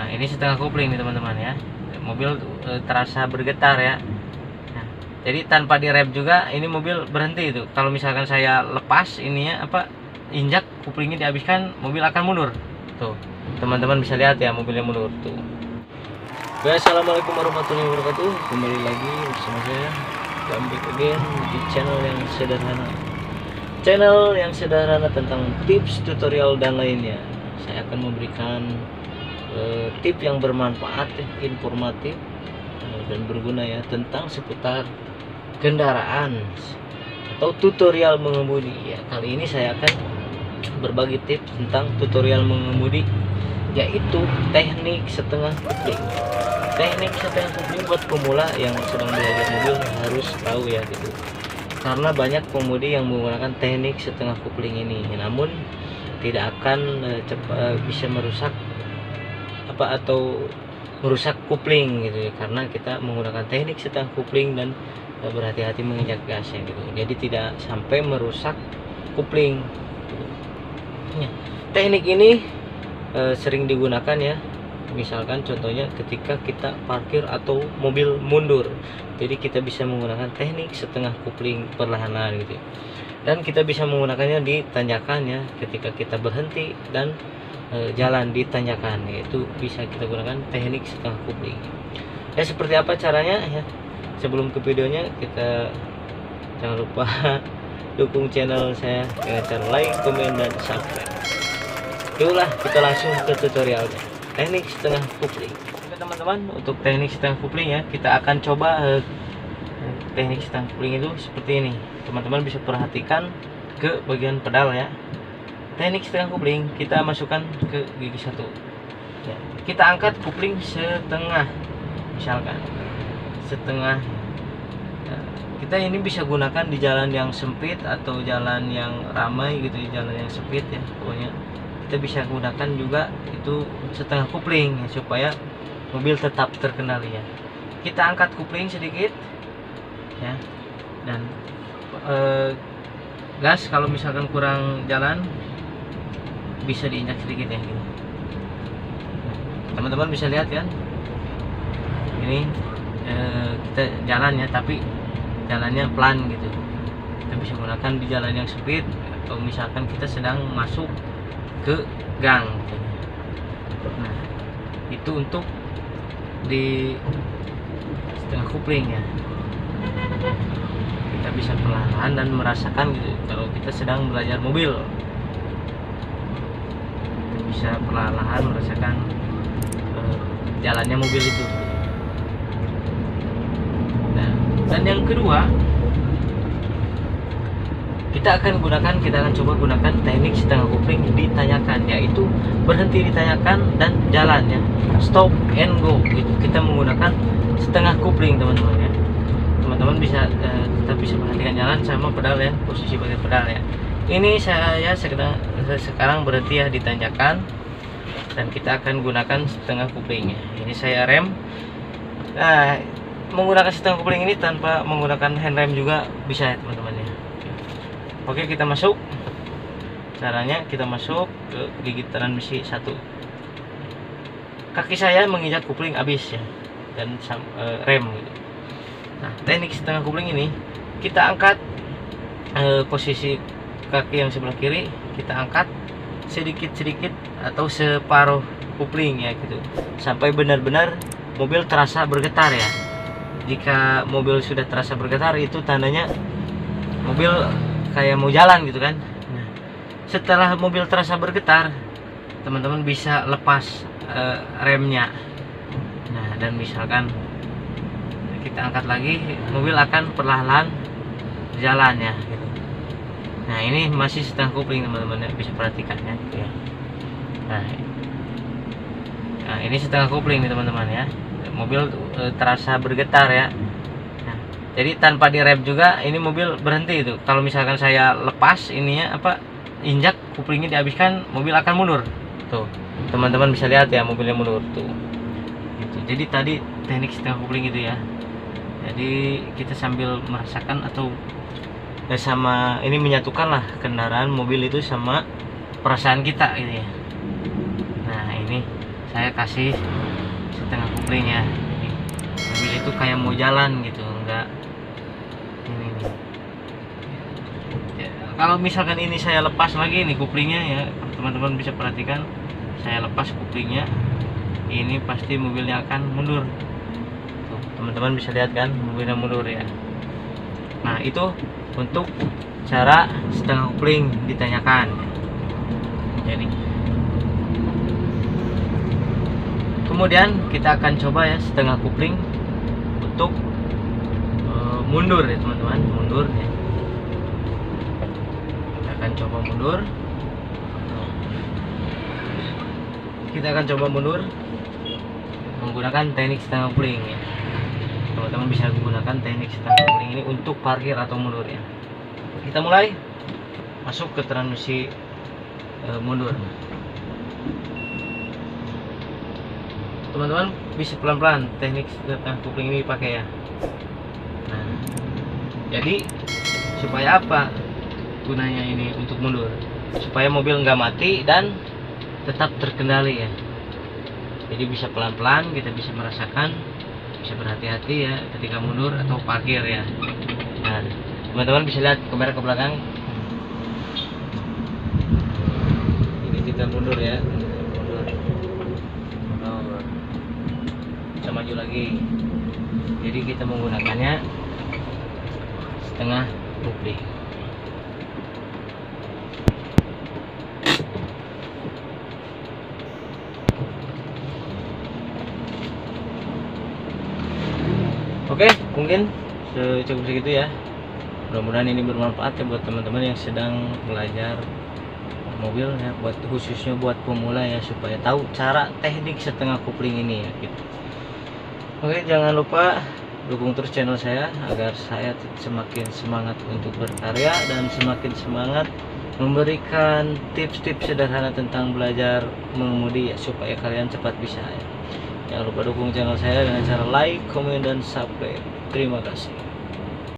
ini setengah kopling nih teman-teman ya. Mobil terasa bergetar ya. Nah, jadi tanpa direm juga ini mobil berhenti itu. Kalau misalkan saya lepas ininya injak koplingnya dihabiskan, mobil akan mundur. Tuh, teman-teman bisa lihat ya mobilnya mundur tuh. Oke, assalamualaikum warahmatullahi wabarakatuh. Kembali lagi bersama saya Gambik again di channel yang sederhana tentang tips, tutorial dan lainnya. Saya akan memberikan tip yang bermanfaat, informatif dan berguna ya tentang seputar kendaraan atau tutorial mengemudi ya. Kali ini saya akan berbagi tips tentang tutorial mengemudi, yaitu teknik setengah kopling. Teknik setengah kopling buat pemula yang sedang belajar mobil harus tahu ya gitu. Karena banyak pemudi yang menggunakan teknik setengah kopling ini, namun tidak akan bisa merusak atau merusak kopling gitu ya, karena kita menggunakan teknik setengah kopling dan berhati-hati menginjak gasnya gitu. Jadi tidak sampai merusak kopling. Ya, teknik ini sering digunakan ya. Misalkan contohnya ketika kita parkir atau mobil mundur, jadi kita bisa menggunakan teknik setengah kopling perlahan gitu ya. Dan kita bisa menggunakannya di tanjakan ya, ketika kita berhenti dan jalan di tanjakan, yaitu bisa kita gunakan teknik setengah kopling ya. Seperti apa caranya ya? Sebelum ke videonya, kita jangan lupa dukung channel saya dengan cara like, komen, dan subscribe. Yaudah, kita langsung ke tutorialnya, teknik setengah kopling. Oke teman-teman, untuk teknik setengah kopling ya, kita akan coba teknik setengah kopling itu seperti ini. Teman-teman bisa perhatikan ke bagian pedal ya. Teknik setengah kopling kita masukkan ke gigi 1 ya. Kita angkat kopling setengah, misalkan setengah. Kita ini bisa gunakan di jalan yang sempit atau jalan yang ramai gitu, jalan yang sempit ya. Pokoknya kita bisa gunakan juga itu setengah kopling ya, supaya mobil tetap terkendali ya. Kita angkat kopling sedikit ya, dan gas kalau misalkan kurang jalan bisa diinjak sedikit ya gitu. Teman-teman bisa lihat kan, ini kita jalan ya, tapi jalannya pelan gitu. Kita bisa gunakan di jalan yang sempit, atau misalkan kita sedang masuk ke gang gitu. Nah, itu untuk di setengah kopling ya. Kita bisa perlahan dan merasakan gitu kalau kita sedang belajar mobil. Bisa perlahan merasakan jalannya mobil itu. Nah, dan yang kedua, kita akan coba gunakan teknik setengah kopling ditanyakan, yaitu berhenti ditanyakan dan jalannya stop and go gitu. Kita menggunakan setengah kopling teman-teman ya. Teman-teman bisa tetap bisa perhatikan jalan sama pedal ya, posisi bagian pedal ya. Ini saya sekarang berhenti ya di tanjakan, dan kita akan gunakan setengah koplingnya. Ini saya rem. Nah, menggunakan setengah kopling ini tanpa menggunakan handrem juga bisa ya teman-teman ya. Oke, kita masuk. Caranya kita masuk ke gigi transmisi 1. Kaki saya menginjak kopling habis ya, dan rem gitu. Nah, teknik setengah kopling ini kita angkat posisi kaki yang sebelah kiri, kita angkat sedikit-sedikit atau separuh kopling ya gitu, sampai benar-benar mobil terasa bergetar ya. Jika mobil sudah terasa bergetar, itu tandanya mobil kayak mau jalan gitu kan. Nah, setelah mobil terasa bergetar, teman-teman bisa lepas remnya. Nah, dan misalkan kita angkat lagi, mobil akan perlahan jalan ya gitu. Nah, ini masih setengah kopling teman-teman ya, bisa perhatikan ya, gitu ya. Nah, ini setengah kopling nih teman-teman ya. Mobil terasa bergetar ya. Nah, jadi tanpa direm juga ini mobil berhenti itu. Kalau misalkan saya lepas ininya injak koplingnya dihabiskan, mobil akan mundur. Tuh, teman-teman bisa lihat ya mobilnya mundur tuh. Gitu. Jadi tadi teknik setengah kopling itu ya. Jadi kita sambil merasakan atau sama ini menyatukan lah kendaraan mobil itu sama perasaan kita gitu ya. Nah, ini saya kasih setengah kopling ya. Mobil itu kayak mau jalan gitu, enggak ini nih. Ya, kalau misalkan ini saya lepas lagi nih koplingnya ya, teman-teman bisa perhatikan, saya lepas koplingnya, ini pasti mobilnya akan mundur. Tuh, teman-teman bisa lihat kan, mobilnya mundur ya. Nah, itu untuk cara setengah kopling ditanyakan. Jadi kemudian kita akan coba ya setengah kopling untuk mundur ya teman-teman, mundur ya. Kita akan coba mundur. Kita akan coba mundur menggunakan teknik setengah kopling ya. Teman-teman bisa menggunakan teknik setengah kopling ini untuk parkir atau mundur ya. Kita mulai masuk ke transmisi mundur. Teman-teman bisa pelan-pelan teknik setengah kopling ini dipakai ya. Nah, jadi supaya apa gunanya ini untuk mundur? Supaya mobil nggak mati dan tetap terkendali ya. Jadi bisa pelan-pelan, kita bisa merasakan, bisa berhati-hati ya ketika mundur atau parkir ya. Nah, teman-teman bisa lihat kamera ke belakang. Ini kita mundur ya, mundur. Kita maju lagi. Jadi kita menggunakannya setengah kopling. Oke, mungkin cukup segitu ya. Mudah-mudahan ini bermanfaat ya buat teman-teman yang sedang belajar mobil ya, buat khususnya buat pemula ya, supaya tahu cara teknik setengah kopling ini ya gitu. Oke, jangan lupa dukung terus channel saya agar saya semakin semangat untuk berkarya dan semakin semangat memberikan tips-tips sederhana tentang belajar mengemudi ya, supaya kalian cepat bisa ya. Jangan lupa dukung channel saya dengan cara like, komen, dan subscribe. Terima kasih.